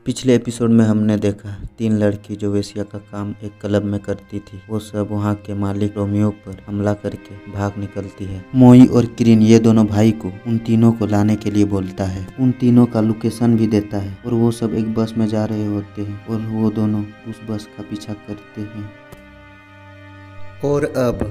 पिछले एपिसोड में हमने देखा 3 लड़की जो वेश्या का काम एक क्लब में करती थी, वो सब वहाँ के मालिक रोमियो पर हमला करके भाग निकलती है। मोई और किरीन ये दोनों भाई को उन तीनों को लाने के लिए बोलता है, उन तीनों का लोकेशन भी देता है और वो सब एक बस में जा रहे होते हैं और वो दोनों उस बस का पीछा करते हैं। और अब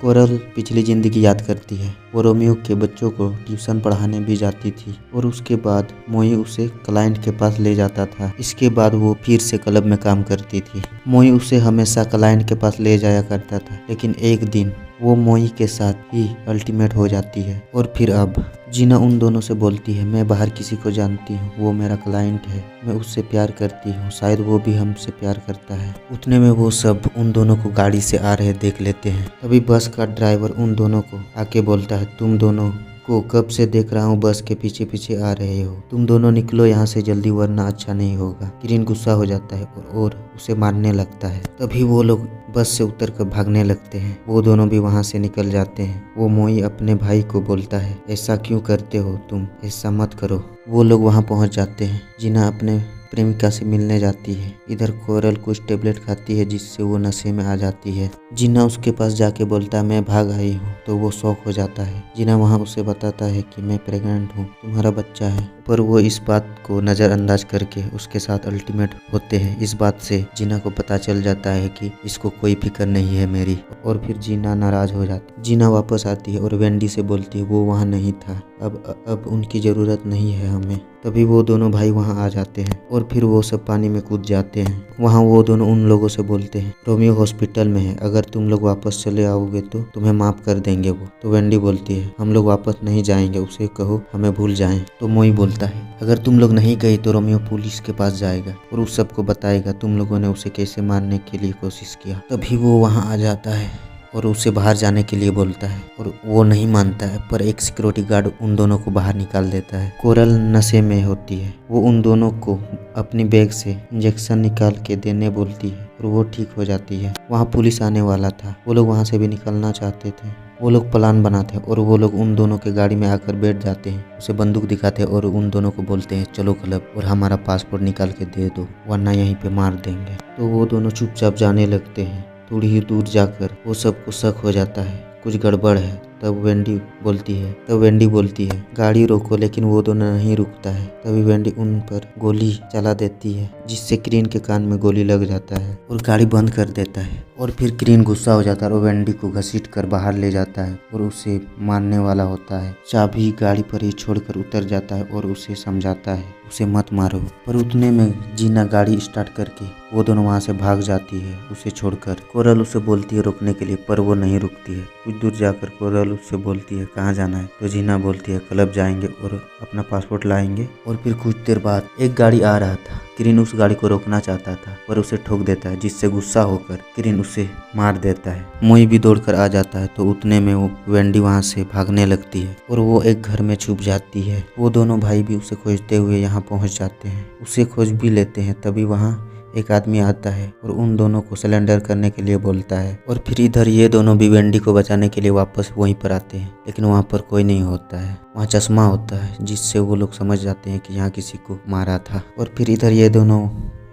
कोरल पिछली जिंदगी याद करती है। वो रोमियो के बच्चों को ट्यूशन पढ़ाने भी जाती थी और उसके बाद मोई उसे क्लाइंट के पास ले जाता था। इसके बाद वो फिर से क्लब में काम करती थी। मोई उसे हमेशा क्लाइंट के पास ले जाया करता था, लेकिन एक दिन वो मोई के साथ ही अल्टीमेट हो जाती है। और फिर अब जीना उन दोनों से बोलती है, मैं बाहर किसी को जानती हूँ, वो मेरा क्लाइंट है, मैं उससे प्यार करती हूँ, शायद वो भी हमसे प्यार करता है। उतने में वो सब उन दोनों को गाड़ी से आ रहे देख लेते हैं। तभी बस का ड्राइवर उन दोनों को आके बोलता है, तुम दोनों को कब से देख रहा हूँ बस के पीछे पीछे आ रहे हो, तुम दोनों निकलो यहाँ से जल्दी वरना अच्छा नहीं होगा। किरीन गुस्सा हो जाता है और उसे मारने लगता है। तभी वो लोग बस से उतर कर भागने लगते हैं। वो दोनों भी वहाँ से निकल जाते हैं। वो मोई अपने भाई को बोलता है, ऐसा क्यों करते हो तुम, ऐसा मत करो। वो लोग वहाँ पहुँच जाते हैं। जीना अपने प्रेमिका से मिलने जाती है। इधर कोरल कुछ टेबलेट खाती है जिससे वो नशे में आ जाती है। जीना उसके पास जाके बोलता है, मैं भाग आई हूँ, तो वो शौक हो जाता है। जीना वहाँ उसे बताता है कि मैं प्रेग्नेंट हूँ, तुम्हारा बच्चा है, पर वो इस बात को नज़रअंदाज करके उसके साथ अल्टीमेट होते हैं। इस बात से जीना को पता चल जाता है कि इसको कोई फिक्र नहीं है मेरी, और फिर जीना नाराज हो जाती। जीना वापस आती है और वेंडी से बोलती है वो वहाँ नहीं था, अब उनकी ज़रूरत नहीं है हमें। तभी वो दोनों भाई वहाँ आ जाते हैं और फिर वो सब पानी में कूद जाते हैं। वहाँ वो दोनों उन लोगों से बोलते हैं, रोमियो हॉस्पिटल में है, अगर तुम लोग वापस चले आओगे तो तुम्हें माफ कर देंगे वो। तो वेंडी बोलती है, हम लोग वापस नहीं जाएंगे, उसे कहो हमें भूल जाएं। तो मोई बोलता है, अगर तुम लोग नहीं गए तो रोमियो पुलिस के पास जाएगा और उस सबको बताएगा तुम लोगों ने उसे कैसे मारने के लिए कोशिश किया। तभी वो वहाँ आ जाता है और उसे बाहर जाने के लिए बोलता है और वो नहीं मानता है, पर एक सिक्योरिटी गार्ड उन दोनों को बाहर निकाल देता है। कोरल नशे में होती है। वो उन दोनों को अपनी बैग से इंजेक्शन निकाल के देने बोलती है और वो ठीक हो जाती है। वहाँ पुलिस आने वाला था, वो लोग वहाँ से भी निकलना चाहते थे। वो लोग प्लान बनाते हैं और वो लोग उन दोनों के गाड़ी में आकर बैठ जाते हैं, उसे बंदूक दिखाते हैं और उन दोनों को बोलते हैं, चलो क्लब और हमारा पासपोर्ट निकाल के दे दो वरना यहीं पे मार देंगे। तो वो दोनों चुपचाप जाने लगते हैं। थोड़ी ही दूर जाकर वो सबको शक हो जाता है, कुछ गड़बड़ है। तब वेंडी बोलती है गाड़ी रोको, लेकिन वो दोनों नहीं रुकता है। तभी वेंडी उन पर गोली चला देती है जिससे किरीन के कान में गोली लग जाता है और गाड़ी बंद कर देता है। और फिर किरीन गुस्सा हो जाता है और वेंडी को घसीट कर बाहर ले जाता है और उसे मारने वाला होता है। चाबी गाड़ी पर ही छोड़कर उतर जाता है और उसे समझाता है, उसे मत मारो। पर उतने में जीना गाड़ी स्टार्ट करके वो दोनों वहाँ से भाग जाती है उसे छोड़कर। कोरल उसे बोलती है रुकने के लिए, पर वो नहीं रुकती है। कुछ दूर जाकर कोरल उससे बोलती है कहाँ जाना है, तो जीना बोलती है क्लब जाएंगे और अपना पासपोर्ट लाएंगे। और फिर कुछ देर बाद एक गाड़ी आ रहा था। किरीन उस गाड़ी को रोकना चाहता था पर उसे ठोक देता है, जिससे गुस्सा होकर किरीन उसे मार देता है। मोई भी दौड़कर आ जाता है। तो उतने में वो वेंडी वहाँ से भागने लगती है और वो एक घर में छुप जाती है। वो दोनों भाई भी उसे खोजते हुए यहाँ पहुँच जाते हैं, उसे खोज भी लेते हैं। तभी वहाँ एक आदमी आता है और उन दोनों को सिलेंडर करने के लिए बोलता है। और फिर इधर ये दोनों भी वेंडी को बचाने के लिए वापस वहीं पर आते हैं, लेकिन वहाँ पर कोई नहीं होता है। वहाँ चश्मा होता है जिससे वो लोग समझ जाते हैं कि यहाँ किसी को मारा था। और फिर इधर ये दोनों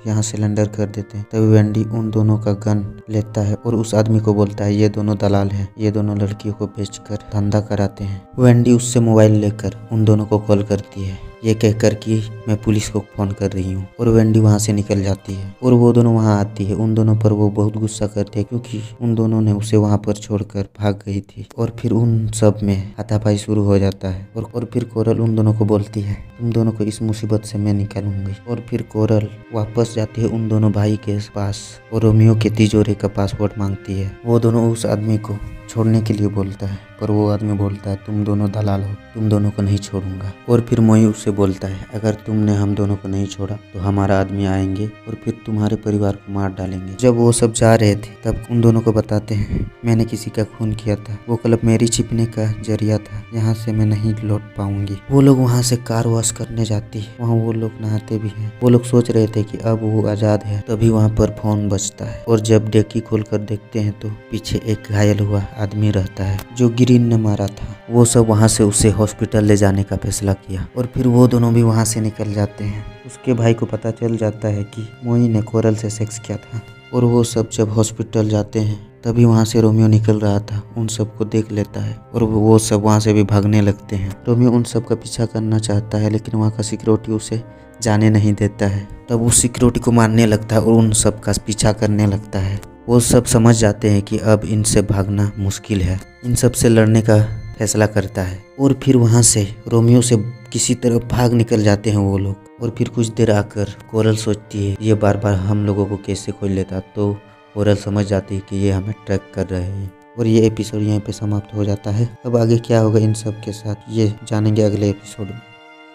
यहाँ सिलेंडर कर देते हैं। तभी वेंडी उन दोनों का गन लेता है और उस आदमी को बोलता है, ये दोनों दलाल हैं, ये दोनों लड़कियों को बेचकर धंधा कराते हैं। वेंडी उससे मोबाइल लेकर उन दोनों को कॉल करती है, ये कहकर कि मैं पुलिस को फोन कर रही हूँ। और वेंडी वहाँ से निकल जाती है और वो दोनों वहाँ आती है। उन दोनों पर वो बहुत गुस्सा करते हैं क्योंकि उन दोनों ने उसे वहाँ पर छोड़कर भाग गई थी। और फिर उन सब में हाथापाई शुरू हो जाता है और फिर कोरल उन दोनों को बोलती है, तुम दोनों को इस मुसीबत से मैं निकालूंगी। और फिर कोरल वापस जाती है उन दोनों भाई के पास और रोमियो के तिजोरी का पासपोर्ट मांगती है। वो दोनों उस आदमी को छोड़ने के लिए बोलता है, पर वो आदमी बोलता है, तुम दोनों दलाल हो, तुम दोनों को नहीं छोड़ूंगा। और फिर मोई उससे बोलता है, अगर तुमने हम दोनों को नहीं छोड़ा तो हमारा आदमी आएंगे और फिर तुम्हारे परिवार को मार डालेंगे। जब वो सब जा रहे थे तब उन दोनों को बताते हैं, मैंने किसी का खून किया था, वो क्लब मेरी छिपने का जरिया था, यहाँ से मैं नहीं लौट पाऊंगी। वो लोग वहाँ से कार वॉश करने जाती है। वहाँ वो लोग नहाते भी हैं। वो लोग सोच रहे थे कि अब वो आजाद है। तभी वहाँ पर फोन बजता है और जब डेकी खोल कर देखते हैं तो पीछे एक घायल हुआ आदमी रहता है जो ग्रीन ने मारा था। वो सब वहाँ से उसे हॉस्पिटल ले जाने का फैसला किया और फिर वो दोनों भी वहाँ से निकल जाते हैं। उसके भाई को पता चल जाता है कि मोई ने कोरल से सेक्स किया था और वो सब जब हॉस्पिटल जाते हैं तभी वहाँ से रोमियो निकल रहा था, उन सबको देख लेता है और वो सब वहाँ से भी भागने लगते हैं। रोमियो उन सब का पीछा करना चाहता है लेकिन वहाँ का सिक्योरिटी उसे जाने नहीं देता है। तब उस सिक्योरिटी को मारने लगता है और उन सब का पीछा करने लगता है। वो सब समझ जाते हैं कि अब इनसे भागना मुश्किल है, इन सब से लड़ने का फैसला करता है और फिर वहाँ से रोमियो से किसी तरह भाग निकल जाते हैं वो लोग। और फिर कुछ देर आकर कोरल सोचती है ये बार बार हम लोगों को कैसे खोल लेता, तो कोरल समझ जाती है कि ये हमें ट्रैक कर रहे हैं। और ये एपिसोड यहीं पे समाप्त हो जाता है। अब आगे क्या होगा इन सब के साथ ये जानेंगे अगले एपिसोड में।